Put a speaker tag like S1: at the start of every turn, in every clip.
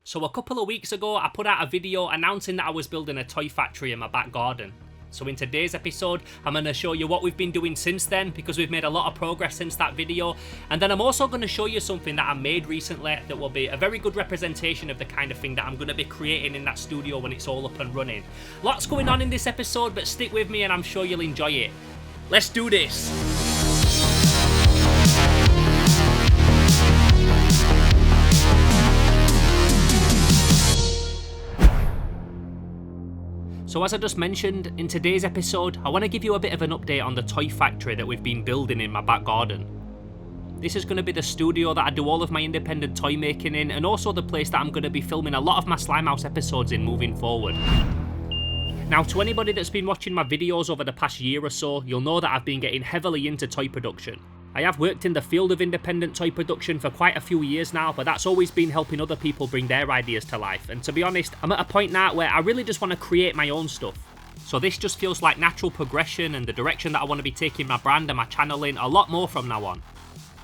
S1: So a couple of weeks ago, I put out a video announcing that I was building a toy factory in my back garden. So in today's episode, I'm going to show you what we've been doing since then, because we've made a lot of progress since that video. And then I'm also going to show you something that I made recently that will be a very good representation of the kind of thing that I'm going to be creating in that studio when it's all up and running. Lots going on in this episode, but stick with me and I'm sure you'll enjoy it. Let's do this! So as I just mentioned, in today's episode, I want to give you a bit of an update on the toy factory that we've been building in my back garden. This is going to be the studio that I do all of my independent toy making in, and also the place that I'm going to be filming a lot of my Slimehouse episodes in moving forward. Now, to anybody that's been watching my videos over the past year or so, you'll know that I've been getting heavily into toy production. I have worked in the field of independent toy production for quite a few years now, but that's always been helping other people bring their ideas to life. And to be honest, I'm at a point now where I really just want to create my own stuff. So this just feels like natural progression and the direction that I want to be taking my brand and my channel in a lot more from now on.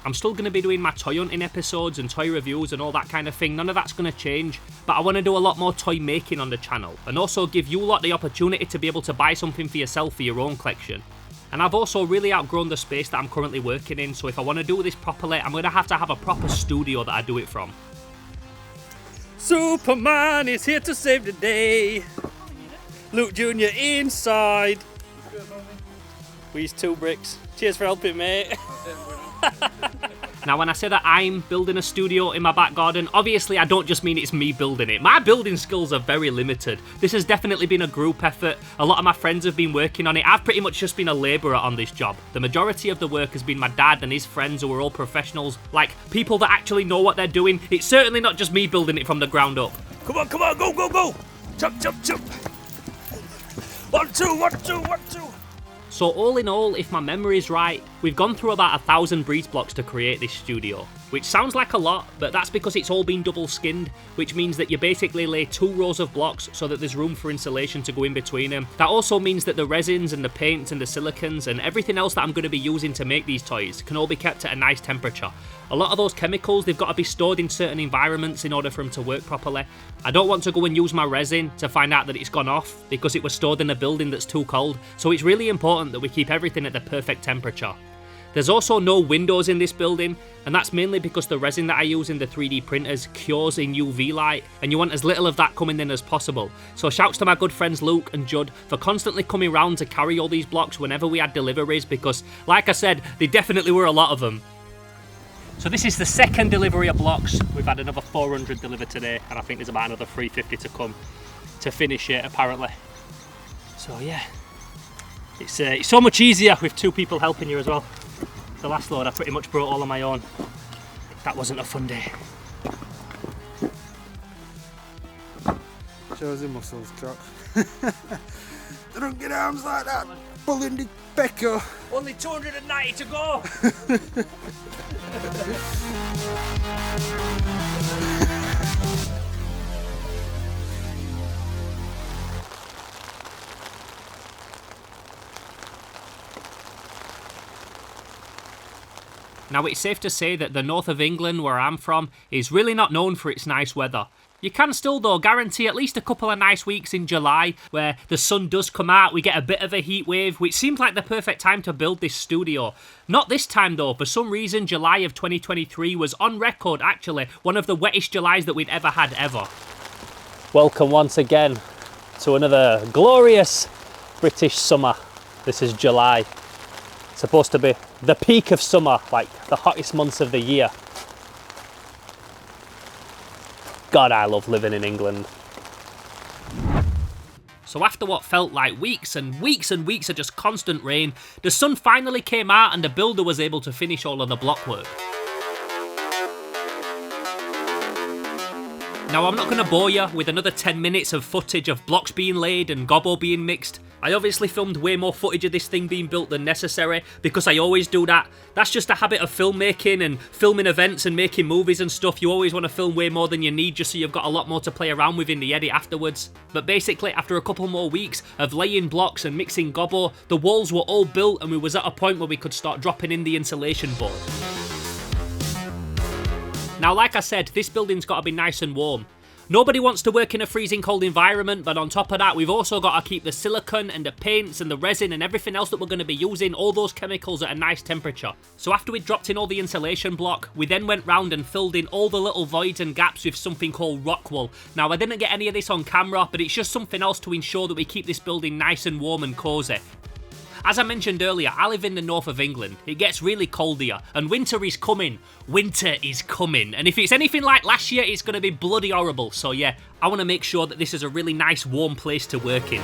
S1: I'm still going to be doing my toy hunting episodes and toy reviews and all that kind of thing. None of that's going to change, but I want to do a lot more toy making on the channel and also give you lot the opportunity to be able to buy something for yourself for your own collection. And I've also really outgrown the space that I'm currently working in, so if I want to do this properly, I'm going to have a proper studio that I do it from. Superman is here to save the day. Luke Jr. inside. We's 2 bricks. Cheers for helping, mate. Now, when I say that I'm building a studio in my back garden, obviously I don't just mean it's me building it. My building skills are very limited. This has definitely been a group effort. A lot of my friends have been working on it. I've pretty much just been a labourer on this job. The majority of the work has been my dad and his friends who are all professionals, like people that actually know what they're doing. It's certainly not just me building it from the ground up. Come on, go, go, go! Jump, jump, jump! 1, 2, 1, 2, 1, 2! So all in all, if my memory is right, we've gone through about 1,000 breeze blocks to create this studio. Which sounds like a lot, but that's because it's all been double skinned, which means that you basically lay 2 rows of blocks so that there's room for insulation to go in between them. That also means that the resins and the paints and the silicons and everything else that I'm going to be using to make these toys can all be kept at a nice temperature. A lot of those chemicals, they've got to be stored in certain environments in order for them to work properly. I don't want to go and use my resin to find out that it's gone off because it was stored in a building that's too cold, so it's really important that we keep everything at the perfect temperature. There's also no windows in this building, and that's mainly because the resin that I use in the 3D printers cures in UV light, and you want as little of that coming in as possible. So shouts to my good friends Luke and Judd for constantly coming round to carry all these blocks whenever we had deliveries, because like I said, there definitely were a lot of them. So this is the second delivery of blocks. We've had another 400 delivered today, and I think there's about another 350 to come to finish it apparently. So yeah, it's so much easier with 2 people helping you as well. The last load I pretty much brought all on my own. That wasn't a fun day.
S2: Shows your muscles, Chuck. Don't get arms like that. Pulling the pecker.
S1: Only 290 to go. Now, it's safe to say that the north of England, where I'm from, is really not known for its nice weather. You can still, though, guarantee at least a couple of nice weeks in July where the sun does come out, we get a bit of a heat wave, which seems like the perfect time to build this studio. Not this time, though. For some reason, July of 2023 was on record, actually, one of the wettest Julys that we'd ever had, ever. Welcome once again to another glorious British summer. This is July. Supposed to be the peak of summer, like the hottest months of the year. God, I love living in England. So after what felt like weeks and weeks and weeks of just constant rain, the sun finally came out and the builder was able to finish all of the block work. Now, I'm not going to bore you with another 10 minutes of footage of blocks being laid and gobbo being mixed. I obviously filmed way more footage of this thing being built than necessary, because I always do that. That's just a habit of filmmaking and filming events and making movies and stuff. You always want to film way more than you need just so you've got a lot more to play around with in the edit afterwards. But basically, after a couple more weeks of laying blocks and mixing gobbo, the walls were all built and we was at a point where we could start dropping in the insulation board. Now, like I said, this building's got to be nice and warm. Nobody wants to work in a freezing cold environment, but on top of that, we've also got to keep the silicone and the paints and the resin and everything else that we're going to be using, all those chemicals at a nice temperature. So after we dropped in all the insulation block, we then went round and filled in all the little voids and gaps with something called rock wool. Now, I didn't get any of this on camera, but it's just something else to ensure that we keep this building nice and warm and cozy. As I mentioned earlier, I live in the north of England. It gets really cold here, and winter is coming. Winter is coming, and if it's anything like last year, it's going to be bloody horrible. So yeah, I want to make sure that this is a really nice warm place to work in.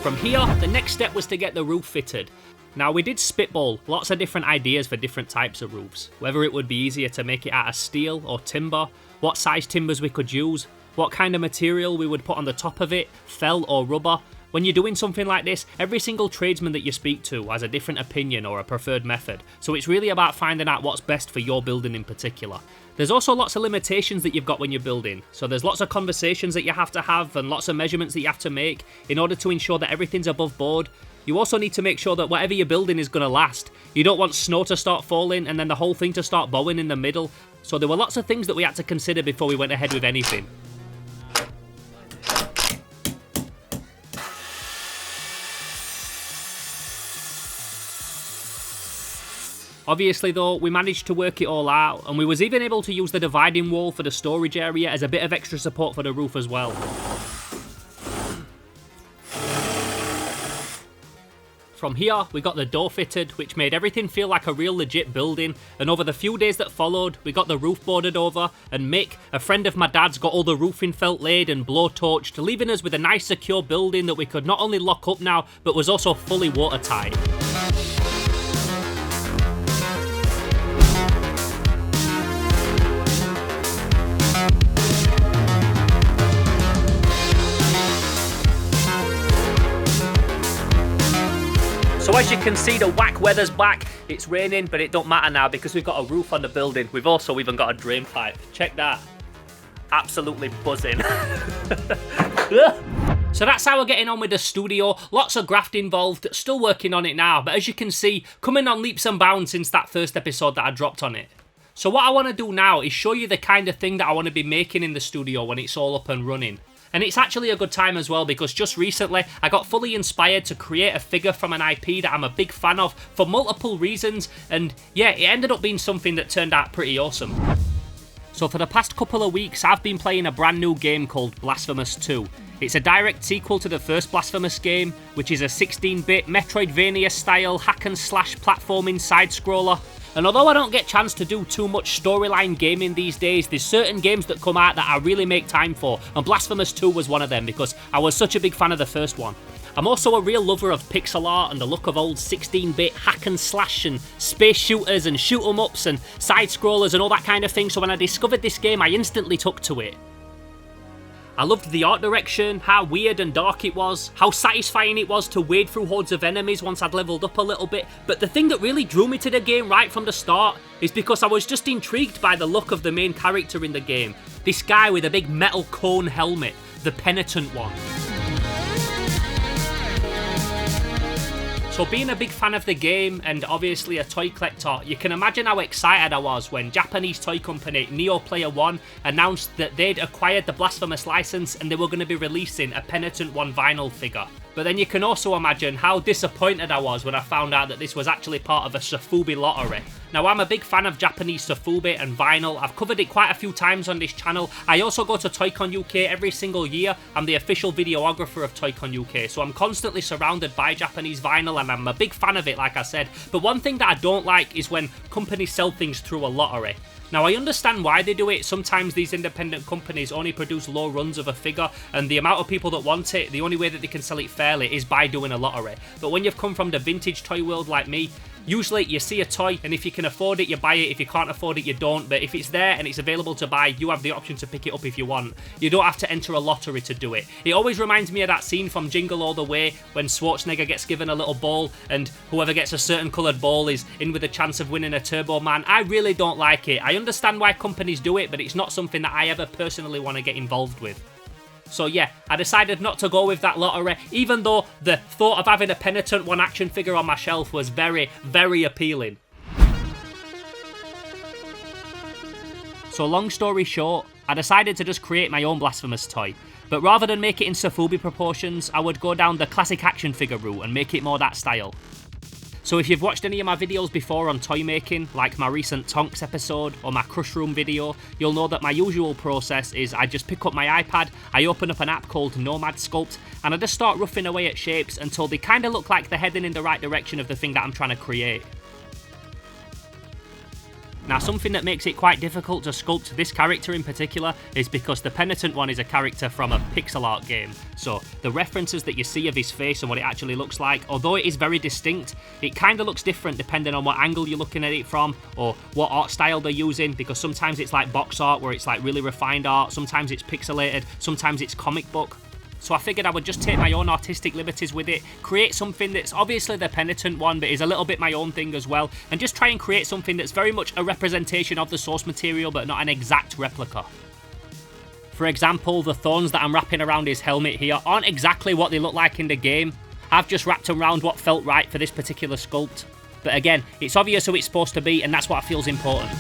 S1: From here, the next step was to get the roof fitted. Now, we did spitball lots of different ideas for different types of roofs. Whether it would be easier to make it out of steel or timber, what size timbers we could use, what kind of material we would put on the top of it, felt or rubber. When you're doing something like this, every single tradesman that you speak to has a different opinion or a preferred method, so it's really about finding out what's best for your building in particular. There's also lots of limitations that you've got when you're building, so there's lots of conversations that you have to have and lots of measurements that you have to make in order to ensure that everything's above board. You also need to make sure that whatever you're building is going to last. You don't want snow to start falling and then the whole thing to start bowing in the middle, so there were lots of things that we had to consider before we went ahead with anything. Obviously though, we managed to work it all out, and we was even able to use the dividing wall for the storage area as a bit of extra support for the roof as well. From here, we got the door fitted, which made everything feel like a real legit building, and over the few days that followed, we got the roof boarded over, and Mick, a friend of my dad's, got all the roofing felt laid and blow-torched, leaving us with a nice secure building that we could not only lock up now, but was also fully watertight. So as you can see, the whack weather's back. It's raining, but it don't matter now because we've got a roof on the building. We've also even got a drain pipe. Check that. Absolutely buzzing. So that's how we're getting on with the studio. Lots of graft involved, still working on it now. But as you can see, coming on leaps and bounds since that first episode that I dropped on it. So what I want to do now is show you the kind of thing that I want to be making in the studio when it's all up and running. And it's actually a good time as well because just recently I got fully inspired to create a figure from an IP that I'm a big fan of for multiple reasons, and yeah, it ended up being something that turned out pretty awesome. So for the past couple of weeks I've been playing a brand new game called Blasphemous 2. It's a direct sequel to the first Blasphemous game, which is a 16-bit Metroidvania style hack and slash platforming side-scroller. And although I don't get a chance to do too much storyline gaming these days, there's certain games that come out that I really make time for, and Blasphemous 2 was one of them because I was such a big fan of the first one. I'm also a real lover of pixel art and the look of old 16-bit hack and slash and space shooters and shoot 'em ups and side-scrollers and all that kind of thing, so when I discovered this game I instantly took to it. I loved the art direction, how weird and dark it was, how satisfying it was to wade through hordes of enemies once I'd leveled up a little bit, but the thing that really drew me to the game right from the start is because I was just intrigued by the look of the main character in the game. This guy with a big metal cone helmet, the Penitant One. So being a big fan of the game and obviously a toy collector, you can imagine how excited I was when Japanese toy company Neo Player One announced that they'd acquired the Blasphemous license and they were going to be releasing a Penitant One vinyl figure. But then you can also imagine how disappointed I was when I found out that this was actually part of a Sofubi lottery. Now, I'm a big fan of Japanese Sofubi and vinyl. I've covered it quite a few times on this channel. I also go to Toy-Con UK every single year. I'm the official videographer of Toy-Con UK, so I'm constantly surrounded by Japanese vinyl and I'm a big fan of it, like I said. But one thing that I don't like is when companies sell things through a lottery. Now, I understand why they do it. Sometimes these independent companies only produce low runs of a figure, and the amount of people that want it, the only way that they can sell it fairly is by doing a lottery. But when you've come from the vintage toy world like me, usually you see a toy and if you can afford it, you buy it. If you can't afford it, you don't. But if it's there and it's available to buy, you have the option to pick it up if you want. You don't have to enter a lottery to do it. It always reminds me of that scene from Jingle All the Way when Schwarzenegger gets given a little ball and whoever gets a certain coloured ball is in with a chance of winning a Turbo Man. I really don't like it. I understand why companies do it, but it's not something that I ever personally want to get involved with. So yeah, I decided not to go with that lottery, even though the thought of having a Penitant One action figure on my shelf was very, very appealing. So long story short, I decided to just create my own Blasphemous toy. But rather than make it in Sofubi proportions, I would go down the classic action figure route and make it more that style. So if you've watched any of my videos before on toy making, like my recent Tonks episode or my Crush Room video, you'll know that my usual process is I just pick up my iPad, I open up an app called Nomad Sculpt, and I just start roughing away at shapes until they kind of look like they're heading in the right direction of the thing that I'm trying to create. Now, something that makes it quite difficult to sculpt this character in particular is because the Penitent One is a character from a pixel art game. So the references that you see of his face and what it actually looks like, although it is very distinct, it kind of looks different depending on what angle you're looking at it from or what art style they're using, because sometimes it's like box art where it's like really refined art, sometimes it's pixelated, sometimes it's comic book. So I figured I would just take my own artistic liberties with it, create something that's obviously the Penitent One, but is a little bit my own thing as well, and just try and create something that's very much a representation of the source material, but not an exact replica. For example, the thorns that I'm wrapping around his helmet here aren't exactly what they look like in the game. I've just wrapped them around what felt right for this particular sculpt. But again, it's obvious who it's supposed to be, and that's what feels important.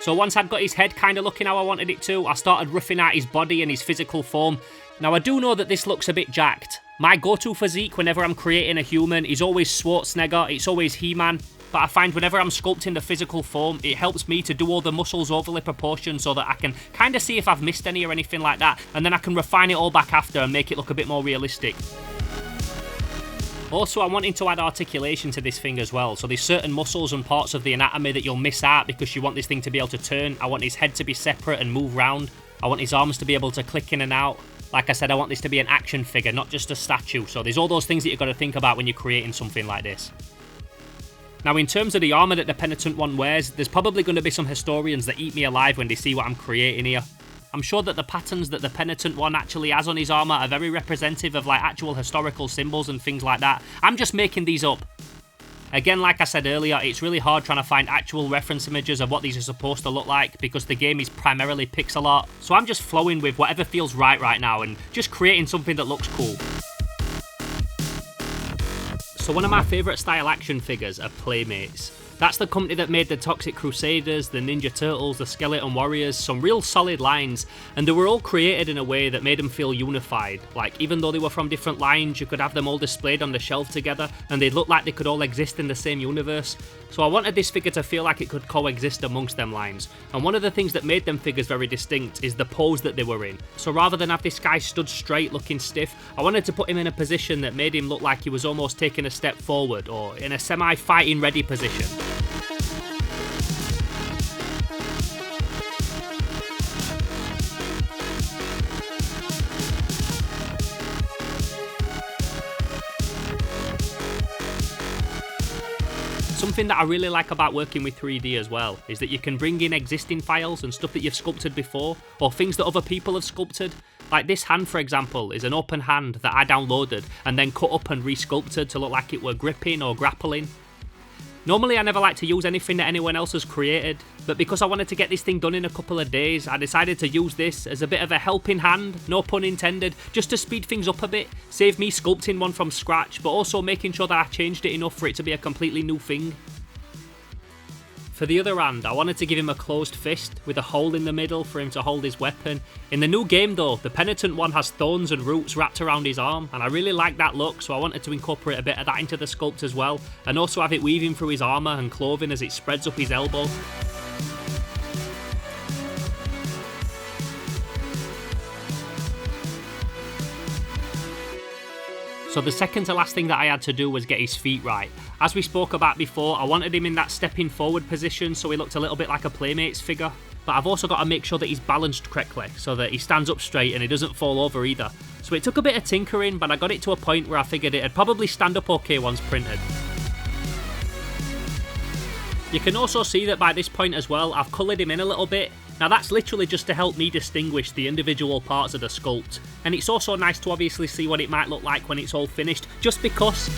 S1: So once I'd got his head kind of looking how I wanted it to, I started roughing out his body and his physical form. Now I do know that this looks a bit jacked. My go-to physique whenever I'm creating a human is always Schwarzenegger, it's always He-Man. But I find whenever I'm sculpting the physical form, it helps me to do all the muscles overly proportioned so that I can kind of see if I've missed any or anything like that, and then I can refine it all back after and make it look a bit more realistic. Also, I'm wanting to add articulation to this thing as well, so there's certain muscles and parts of the anatomy that you'll miss out because you want this thing to be able to turn. I want his head to be separate and move round. I want his arms to be able to click in and out. Like I said, I want this to be an action figure, not just a statue, so there's all those things that you've got to think about when you're creating something like this. Now, in terms of the armour that the Penitent One wears, there's probably going to be some historians that eat me alive when they see what I'm creating here. I'm sure that the patterns that the Penitent One actually has on his armour are very representative of like actual historical symbols and things like that. I'm just making these up. Again, like I said earlier, it's really hard trying to find actual reference images of what these are supposed to look like because the game is primarily pixel art. So I'm just flowing with whatever feels right now and just creating something that looks cool. So one of my favourite style action figures are Playmates. That's the company that made the Toxic Crusaders, the Ninja Turtles, the Skeleton Warriors, some real solid lines, and they were all created in a way that made them feel unified. Like, even though they were from different lines, you could have them all displayed on the shelf together, and they looked like they could all exist in the same universe. So I wanted this figure to feel like it could coexist amongst them lines, and one of the things that made them figures very distinct is the pose that they were in. So rather than have this guy stood straight looking stiff, I wanted to put him in a position that made him look like he was almost taking a step forward, or in a semi-fighting ready position. Something that I really like about working with 3D as well is that you can bring in existing files and stuff that you've sculpted before, or things that other people have sculpted. Like this hand, for example, is an open hand that I downloaded and then cut up and re-sculpted to look like it were gripping or grappling. Normally I never like to use anything that anyone else has created, but because I wanted to get this thing done in a couple of days, I decided to use this as a bit of a helping hand, no pun intended, just to speed things up a bit, save me sculpting one from scratch, but also making sure that I changed it enough for it to be a completely new thing. For the other hand, I wanted to give him a closed fist with a hole in the middle for him to hold his weapon. In the new game though, the Penitent One has thorns and roots wrapped around his arm, and I really like that look, so I wanted to incorporate a bit of that into the sculpt as well, and also have it weaving through his armour and clothing as it spreads up his elbow. So the second to last thing that I had to do was get his feet right. As we spoke about before, I wanted him in that stepping forward position so he looked a little bit like a Playmates figure. But I've also got to make sure that he's balanced correctly so that he stands up straight and he doesn't fall over either. So it took a bit of tinkering, but I got it to a point where I figured it'd probably stand up okay once printed. You can also see that by this point as well, I've coloured him in a little bit. Now that's literally just to help me distinguish the individual parts of the sculpt. And it's also nice to obviously see what it might look like when it's all finished, just because.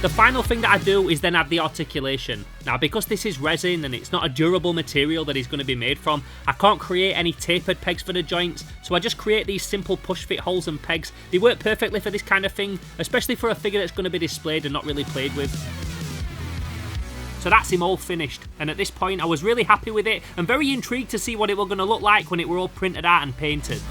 S1: The final thing that I do is then add the articulation. Now because this is resin and it's not a durable material that he's going to be made from, I can't create any tapered pegs for the joints, so I just create these simple push fit holes and pegs. They work perfectly for this kind of thing, especially for a figure that's going to be displayed and not really played with. So that's him all finished, and at this point I was really happy with it and very intrigued to see what it were going to look like when it were all printed out and painted.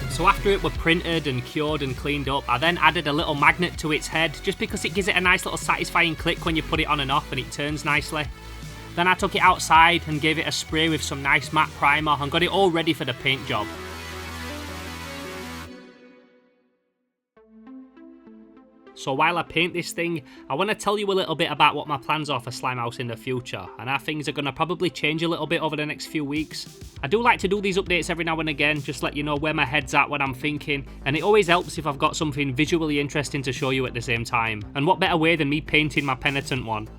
S1: So after it were printed and cured and cleaned up, I then added a little magnet to its head just because it gives it a nice little satisfying click when you put it on and off and it turns nicely. Then I took it outside and gave it a spray with some nice matte primer and got it all ready for the paint job. So while I paint this thing, I want to tell you a little bit about what my plans are for Slimehouse in the future, and how things are going to probably change a little bit over the next few weeks. I do like to do these updates every now and again, just let you know where my head's at, what I'm thinking, and it always helps if I've got something visually interesting to show you at the same time, and what better way than me painting my Penitent one.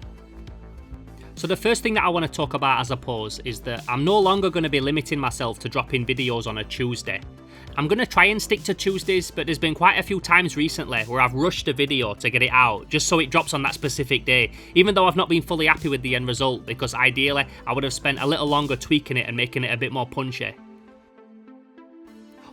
S1: So the first thing that I want to talk about as a pause is that I'm no longer going to be limiting myself to dropping videos on a Tuesday. I'm going to try and stick to Tuesdays, but there's been quite a few times recently where I've rushed a video to get it out, just so it drops on that specific day, even though I've not been fully happy with the end result, because ideally I would have spent a little longer tweaking it and making it a bit more punchy.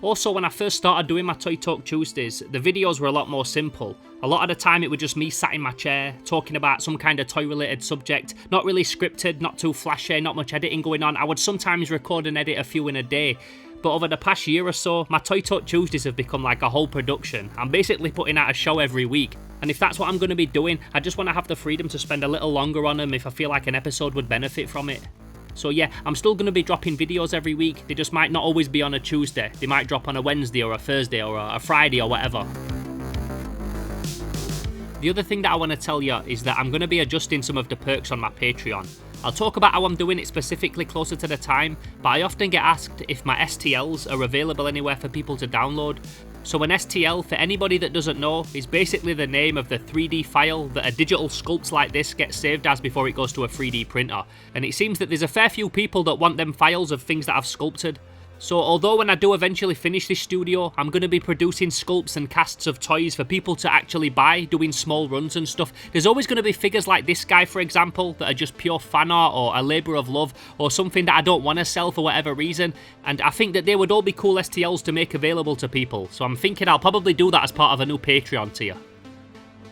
S1: Also, when I first started doing my Toy Talk Tuesdays, the videos were a lot more simple. A lot of the time it was just me sat in my chair, talking about some kind of toy related subject, not really scripted, not too flashy, not much editing going on. I would sometimes record and edit a few in a day. But over the past year or so, my Toy Talk Tuesdays have become like a whole production. I'm basically putting out a show every week. And if that's what I'm going to be doing, I just want to have the freedom to spend a little longer on them if I feel like an episode would benefit from it. So yeah, I'm still going to be dropping videos every week. They just might not always be on a Tuesday. They might drop on a Wednesday or a Thursday or a Friday or whatever. The other thing that I want to tell you is that I'm going to be adjusting some of the perks on my Patreon. I'll talk about how I'm doing it specifically closer to the time, but I often get asked if my STLs are available anywhere for people to download. So an STL, for anybody that doesn't know, is basically the name of the 3D file that a digital sculpt like this gets saved as before it goes to a 3D printer. And it seems that there's a fair few people that want them files of things that I've sculpted. So although when I do eventually finish this studio, I'm going to be producing sculpts and casts of toys for people to actually buy, doing small runs and stuff, there's always going to be figures like this guy, for example, that are just pure fan art or a labour of love or something that I don't want to sell for whatever reason, and I think that they would all be cool STLs to make available to people, so I'm thinking I'll probably do that as part of a new Patreon tier.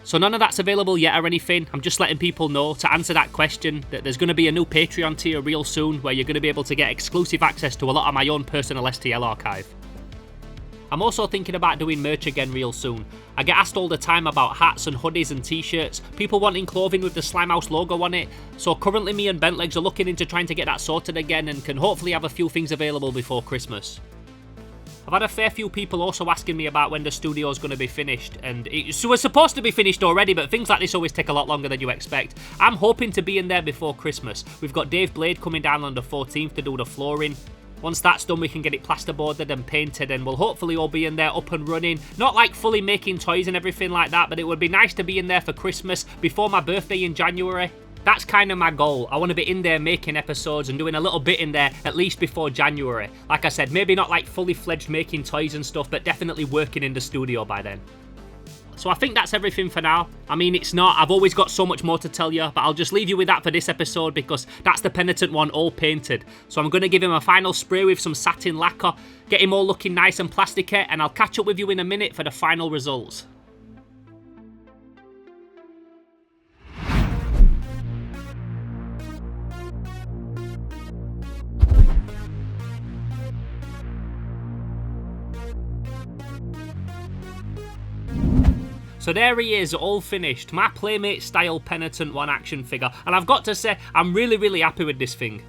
S1: So none of that's available yet or anything, I'm just letting people know to answer that question that there's going to be a new Patreon tier real soon where you're going to be able to get exclusive access to a lot of my own personal STL archive. I'm also thinking about doing merch again real soon. I get asked all the time about hats and hoodies and t-shirts, people wanting clothing with the Slimehouse logo on it, so currently me and Bentlegs are looking into trying to get that sorted again and can hopefully have a few things available before Christmas. I've had a fair few people also asking me about when the studio's going to be finished, and it was supposed to be finished already, but things like this always take a lot longer than you expect. I'm hoping to be in there before Christmas. We've got Dave Blade coming down on the 14th to do the flooring. Once that's done, we can get it plasterboarded and painted, and we'll hopefully all be in there up and running. Not like fully making toys and everything like that, but it would be nice to be in there for Christmas before my birthday in January. That's kind of my goal. I want to be in there making episodes and doing a little bit in there at least before January. Like I said, maybe not like fully fledged making toys and stuff, but definitely working in the studio by then. So I think that's everything for now. I mean, it's not, I've always got so much more to tell you, but I'll just leave you with that for this episode because that's the Penitent one all painted. So I'm going to give him a final spray with some satin lacquer, get him all looking nice and plasticky, and I'll catch up with you in a minute for the final results. So there he is, all finished, my Playmate style Penitent one action figure, and I've got to say, I'm really happy with this thing.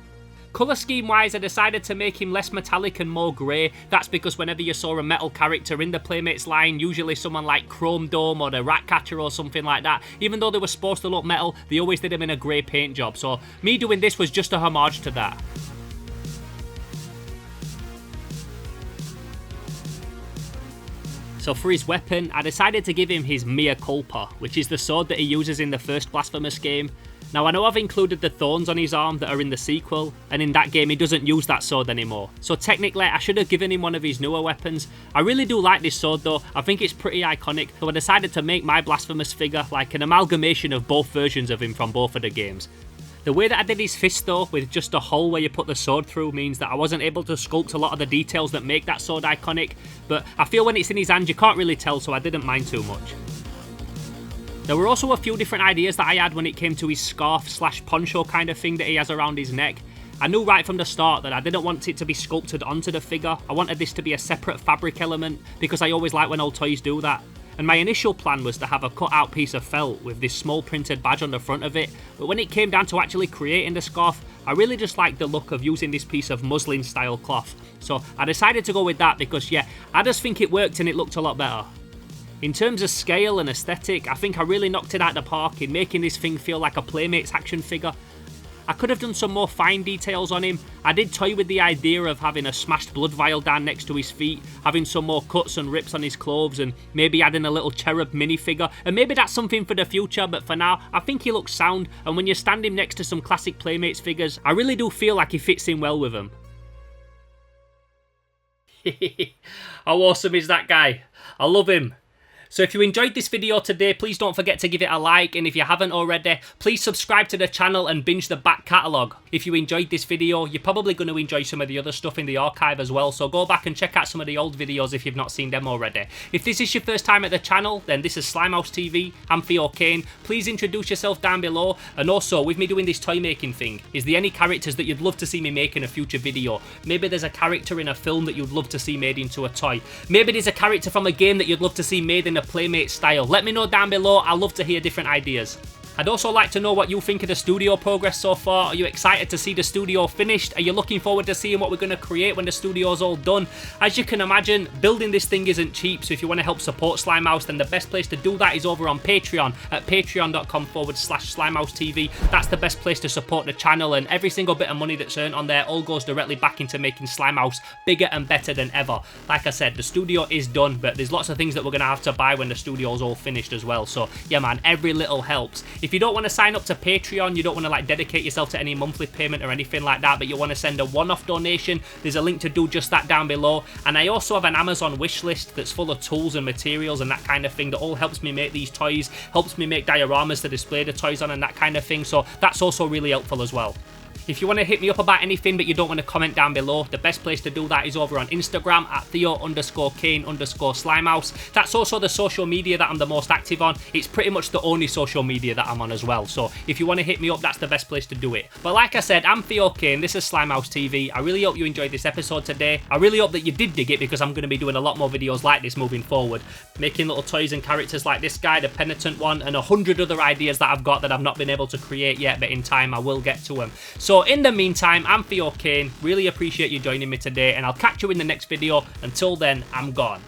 S1: Colour scheme wise, I decided to make him less metallic and more grey. That's because whenever you saw a metal character in the Playmates line, usually someone like Chrome Dome or the Ratcatcher or something like that, even though they were supposed to look metal, they always did them in a grey paint job, so me doing this was just a homage to that. So for his weapon, I decided to give him his Mea Culpa, which is the sword that he uses in the first Blasphemous game. Now I know I've included the thorns on his arm that are in the sequel, and in that game he doesn't use that sword anymore. So technically I should have given him one of his newer weapons. I really do like this sword though, I think it's pretty iconic, so I decided to make my Blasphemous figure like an amalgamation of both versions of him from both of the games. The way that I did his fist though, with just a hole where you put the sword through, means that I wasn't able to sculpt a lot of the details that make that sword iconic, but I feel when it's in his hand you can't really tell, so I didn't mind too much. There were also a few different ideas that I had when it came to his scarf slash poncho kind of thing that he has around his neck. I knew right from the start that I didn't want it to be sculpted onto the figure. I wanted this to be a separate fabric element because I always like when old toys do that. And my initial plan was to have a cut out piece of felt with this small printed badge on the front of it, but when it came down to actually creating the scarf, I really just liked the look of using this piece of muslin style cloth. So I decided to go with that because yeah, I just think it worked and it looked a lot better. In terms of scale and aesthetic, I think I really knocked it out of the park in making this thing feel like a Playmates action figure. I could have done some more fine details on him. I did toy with the idea of having a smashed blood vial down next to his feet, having some more cuts and rips on his clothes, and maybe adding a little cherub minifigure, and maybe that's something for the future, but for now, I think he looks sound, and when you stand him next to some classic Playmates figures, I really do feel like he fits in well with them. How awesome is that guy? I love him. So if you enjoyed this video today, please don't forget to give it a like, and if you haven't already, please subscribe to the channel and binge the back catalogue. If you enjoyed this video, you're probably going to enjoy some of the other stuff in the archive as well, so go back and check out some of the old videos if you've not seen them already. If this is your first time at the channel, then this is Slimehouse TV, I'm Theo Kane. Please introduce yourself down below, and also with me doing this toy making thing, is there any characters that you'd love to see me make in a future video? Maybe there's a character in a film that you'd love to see made into a toy. Maybe there's a character from a game that you'd love to see made in a Playmate style. Let me know down below, I love to hear different ideas. I'd also like to know what you think of the studio progress so far. Are you excited to see the studio finished? Are you looking forward to seeing what we're going to create when the studio's all done? As you can imagine, building this thing isn't cheap, so if you want to help support Slimehouse, then the best place to do that is over on Patreon at patreon.com/SlimehouseTV. That's the best place to support the channel, and every single bit of money that's earned on there all goes directly back into making Slimehouse bigger and better than ever. Like I said, the studio is done, but there's lots of things that we're going to have to buy when the studio's all finished as well. So yeah man, every little helps. If you don't want to sign up to Patreon, you don't want to like dedicate yourself to any monthly payment or anything like that, but you want to send a one-off donation, there's a link to do just that down below. And I also have an Amazon wish list that's full of tools and materials and that kind of thing that all helps me make these toys, helps me make dioramas to display the toys on and that kind of thing, so that's also really helpful as well. If you want to hit me up about anything but you don't want to comment down below, the best place to do that is over on Instagram at Theo_Kane_Slimehouse. That's also the social media that I'm the most active on. It's pretty much the only social media that I'm on as well. So if you want to hit me up, that's the best place to do it. But like I said, I'm Theo Kane, this is Slimehouse TV. I really hope you enjoyed this episode today. I really hope that you did dig it because I'm going to be doing a lot more videos like this moving forward. Making little toys and characters like this guy, the Penitent one, and 100 other ideas that I've got that I've not been able to create yet, but in time I will get to them. So in the meantime, I'm Theo Kane, really appreciate you joining me today, and I'll catch you in the next video. Until then, I'm gone.